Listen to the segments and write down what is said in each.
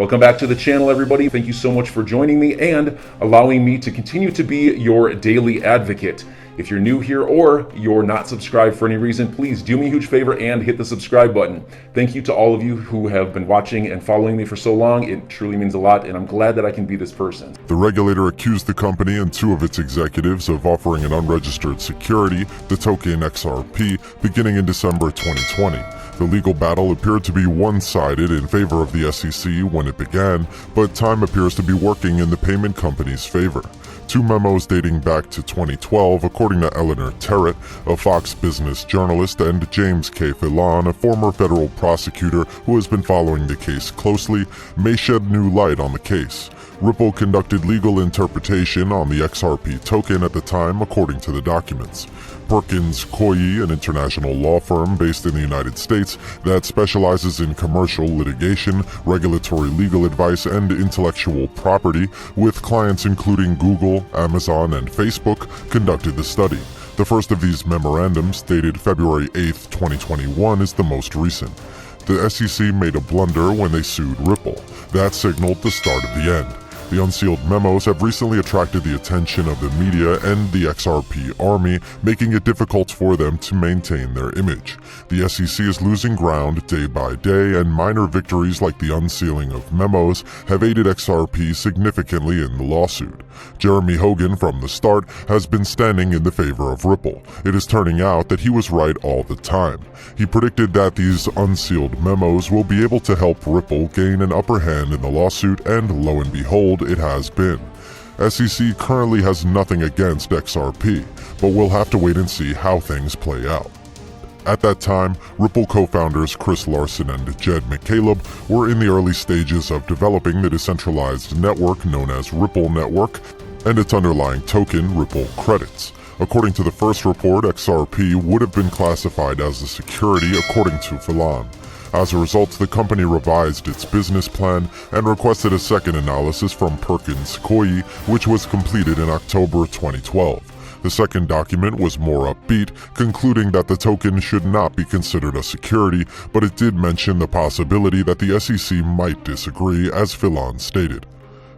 Welcome back to the channel, everybody. Thank you so much for joining me and allowing me to continue to be your daily advocate. If you're new here or you're not subscribed for any reason, please do me a huge favor and hit the subscribe button. Thank you to all of you who have been watching and following me for so long. It truly means a lot, and I'm glad that I can be this person. The regulator accused the company and two of its executives of offering an unregistered security, the token XRP, beginning in December 2020. The legal battle appeared to be one-sided in favor of the SEC when it began, but time appears to be working in the payment company's favor. Two memos dating back to 2012, according to Eleanor Terrett, a Fox Business journalist, and James K. Fillon, a former federal prosecutor who has been following the case closely, may shed new light on the case. Ripple conducted legal interpretation on the XRP token at the time, according to the documents. Perkins Coie, an international law firm based in the United States that specializes in commercial litigation, regulatory legal advice, and intellectual property, with clients including Google, Amazon, and Facebook, conducted the study. The first of these memorandums, dated February 8, 2021, is the most recent. The SEC made a blunder when they sued Ripple. That signaled the start of the end. The unsealed memos have recently attracted the attention of the media and the XRP army, making it difficult for them to maintain their image. The SEC is losing ground day by day, and minor victories like the unsealing of memos have aided XRP significantly in the lawsuit. Jeremy Hogan, from the start, has been standing in the favor of Ripple. It is turning out that he was right all the time. He predicted that these unsealed memos will be able to help Ripple gain an upper hand in the lawsuit, and lo and behold, it has been. SEC currently has nothing against XRP, but we'll have to wait and see how things play out. At that time, Ripple co-founders Chris Larsen and Jed McCaleb were in the early stages of developing the decentralized network known as Ripple Network and its underlying token, Ripple Credits. According to the first report, XRP would have been classified as a security according to Fillon. As a result, the company revised its business plan and requested a second analysis from Perkins Coie, which was completed in October 2012. The second document was more upbeat, concluding that the token should not be considered a security, but it did mention the possibility that the SEC might disagree, as Fillon stated.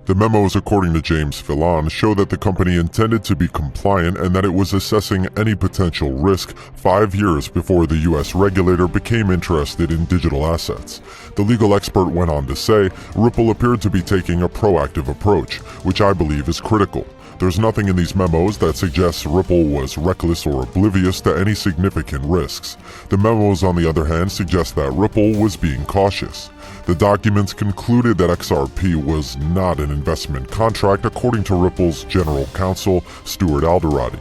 The memos, according to James Fillon, show that the company intended to be compliant and that it was assessing any potential risk 5 years before the U.S. regulator became interested in digital assets. The legal expert went on to say, Ripple appeared to be taking a proactive approach, which I believe is critical. There's nothing in these memos that suggests Ripple was reckless or oblivious to any significant risks. The memos, on the other hand, suggest that Ripple was being cautious. The documents concluded that XRP was not an investment contract, according to Ripple's general counsel, Stuart Alderoty.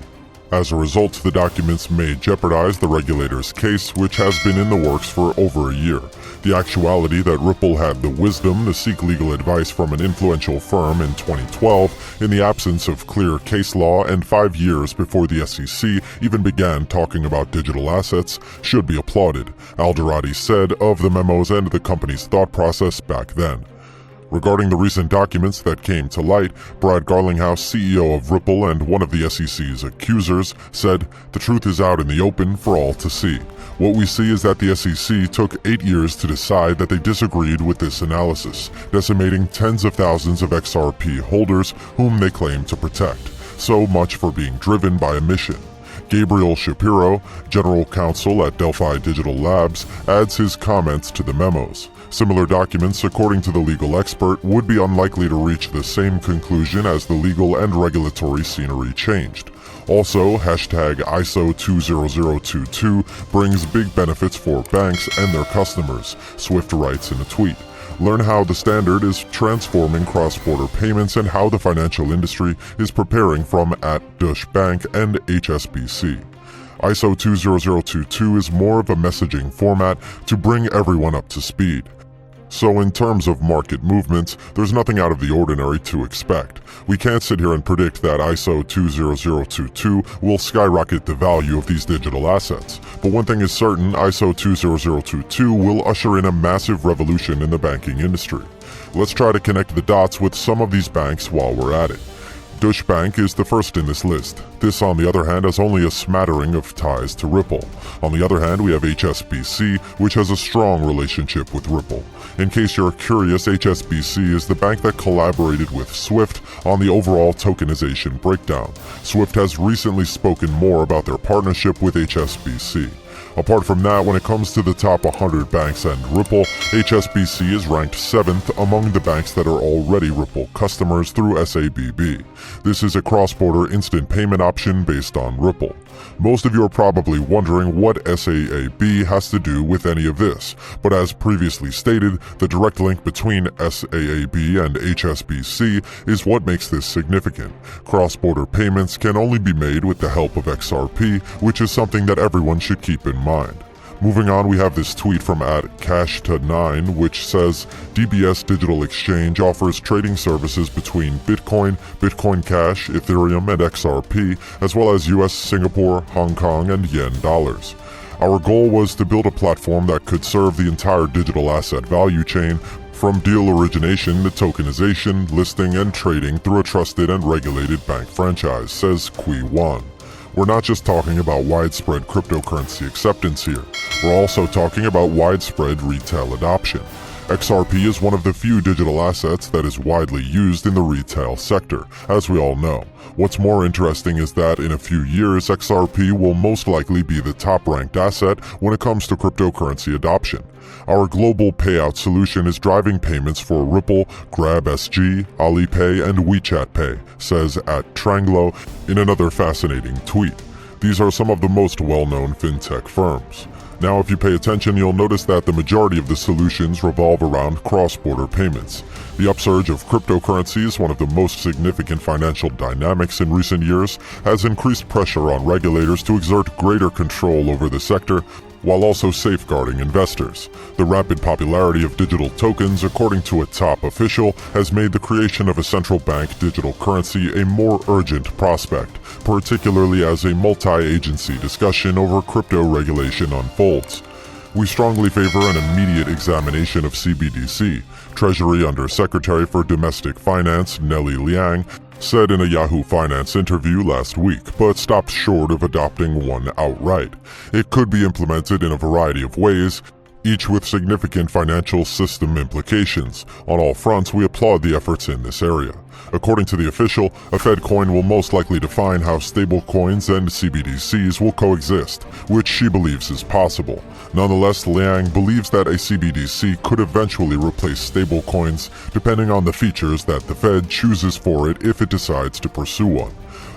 As a result, the documents may jeopardize the regulator's case, which has been in the works for over a year. The actuality that Ripple had the wisdom to seek legal advice from an influential firm in 2012, in the absence of clear case law and 5 years before the SEC even began talking about digital assets, should be applauded, Alderoty said of the memos and the company's thought process back then. Regarding the recent documents that came to light, Brad Garlinghouse, CEO of Ripple and one of the SEC's accusers, said, "The truth is out in the open for all to see. What we see is that the SEC took 8 years to decide that they disagreed with this analysis, decimating tens of thousands of XRP holders whom they claim to protect. So much for being driven by a mission." Gabriel Shapiro, general counsel at Delphi Digital Labs, adds his comments to the memos. Similar documents, according to the legal expert, would be unlikely to reach the same conclusion as the legal and regulatory scenery changed. Also, #ISO 20022 brings big benefits for banks and their customers, Swift writes in a tweet. Learn how the standard is transforming cross-border payments and how the financial industry is preparing from @Bank and HSBC. ISO 20022 is more of a messaging format to bring everyone up to speed. So in terms of market movements, there's nothing out of the ordinary to expect. We can't sit here and predict that ISO 20022 will skyrocket the value of these digital assets. But one thing is certain, ISO 20022 will usher in a massive revolution in the banking industry. Let's try to connect the dots with some of these banks while we're at it. Deutsche Bank is the first in this list. This, on the other hand, has only a smattering of ties to Ripple. On the other hand, we have HSBC, which has a strong relationship with Ripple. In case you're curious, HSBC is the bank that collaborated with Swift on the overall tokenization breakdown. Swift has recently spoken more about their partnership with HSBC. Apart from that, when it comes to the top 100 banks and Ripple, HSBC is ranked 7th among the banks that are already Ripple customers through SABB. This is a cross-border instant payment option based on Ripple. Most of you are probably wondering what SAAB has to do with any of this, but as previously stated, the direct link between SAAB and HSBC is what makes this significant. Cross-border payments can only be made with the help of XRP, which is something that everyone should keep in mind. Moving on, we have this tweet from @Cash9, which says, DBS Digital Exchange offers trading services between Bitcoin, Bitcoin Cash, Ethereum, and XRP, as well as US, Singapore, Hong Kong, and yen dollars. Our goal was to build a platform that could serve the entire digital asset value chain, from deal origination to tokenization, listing, and trading through a trusted and regulated bank franchise, says Kui Wan. We're not just talking about widespread cryptocurrency acceptance here. We're also talking about widespread retail adoption. XRP is one of the few digital assets that is widely used in the retail sector, as we all know. What's more interesting is that in a few years, XRP will most likely be the top-ranked asset when it comes to cryptocurrency adoption. Our global payout solution is driving payments for Ripple, GrabSG, Alipay, and WeChat Pay, says @Tranglo in another fascinating tweet. These are some of the most well-known fintech firms. Now, if you pay attention, you'll notice that the majority of the solutions revolve around cross-border payments. The upsurge of cryptocurrencies, one of the most significant financial dynamics in recent years, has increased pressure on regulators to exert greater control over the sector, while also safeguarding investors. The rapid popularity of digital tokens, according to a top official, has made the creation of a central bank digital currency a more urgent prospect, particularly as a multi-agency discussion over crypto regulation unfolds. We strongly favor an immediate examination of CBDC, Treasury Under Secretary for Domestic Finance Nellie Liang said in a Yahoo Finance interview last week, but stopped short of adopting one outright. It could be implemented in a variety of ways, each with significant financial system implications. On all fronts, we applaud the efforts in this area. According to the official, a Fed coin will most likely define how stablecoins and CBDCs will coexist, which she believes is possible. Nonetheless, Liang believes that a CBDC could eventually replace stablecoins, depending on the features that the Fed chooses for it if it decides to pursue one.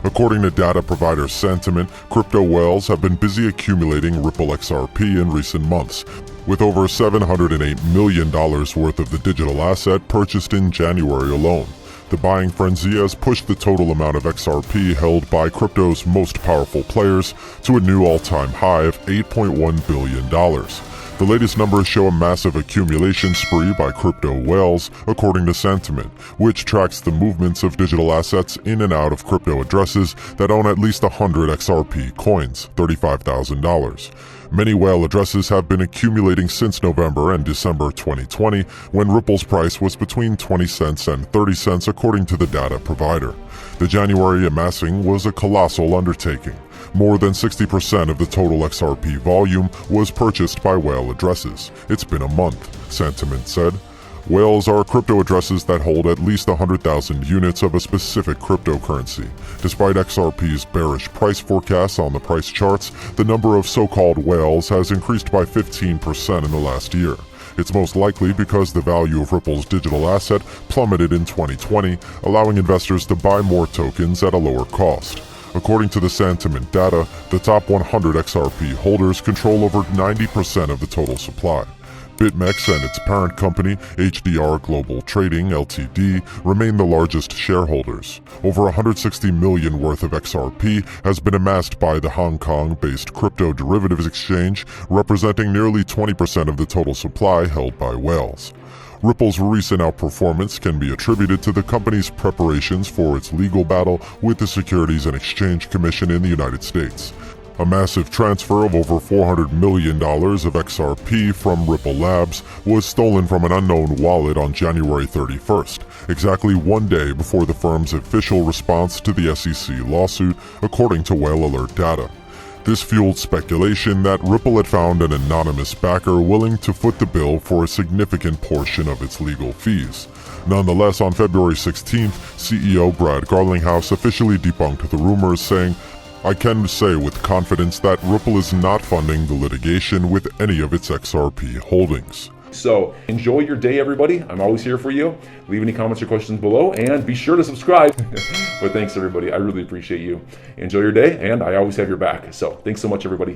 According to data provider Sentiment, crypto whales have been busy accumulating Ripple XRP in recent months, with over $708 million worth of the digital asset purchased in January alone. The buying frenzy has pushed the total amount of XRP held by crypto's most powerful players to a new all-time high of $8.1 billion. The latest numbers show a massive accumulation spree by crypto whales, according to Sentiment, which tracks the movements of digital assets in and out of crypto addresses that own at least 100 XRP coins, $35,000. Many whale addresses have been accumulating since November and December 2020, when Ripple's price was between 20 cents and 30 cents according to the data provider. The January amassing was a colossal undertaking. More than 60% of the total XRP volume was purchased by whale addresses. It's been a month, Sentiment said. Whales are crypto addresses that hold at least 100,000 units of a specific cryptocurrency. Despite XRP's bearish price forecasts on the price charts, the number of so-called whales has increased by 15% in the last year. It's most likely because the value of Ripple's digital asset plummeted in 2020, allowing investors to buy more tokens at a lower cost. According to the Sentiment data, the top 100 XRP holders control over 90% of the total supply. BitMEX and its parent company, HDR Global Trading Ltd., remain the largest shareholders. Over $160 million worth of XRP has been amassed by the Hong Kong-based crypto derivatives exchange, representing nearly 20% of the total supply held by whales. Ripple's recent outperformance can be attributed to the company's preparations for its legal battle with the Securities and Exchange Commission in the United States. A massive transfer of over $400 million of XRP from Ripple Labs was stolen from an unknown wallet on January 31st, exactly 1 day before the firm's official response to the SEC lawsuit, according to Whale Alert data. This fueled speculation that Ripple had found an anonymous backer willing to foot the bill for a significant portion of its legal fees. Nonetheless, on February 16th, CEO Brad Garlinghouse officially debunked the rumors, saying, "I can say with confidence that Ripple is not funding the litigation with any of its XRP holdings." So enjoy your day, everybody. I'm always here for you. Leave any comments or questions below, and be sure to subscribe. But thanks, everybody. I really appreciate you. Enjoy your day, and I always have your back. So thanks so much, everybody.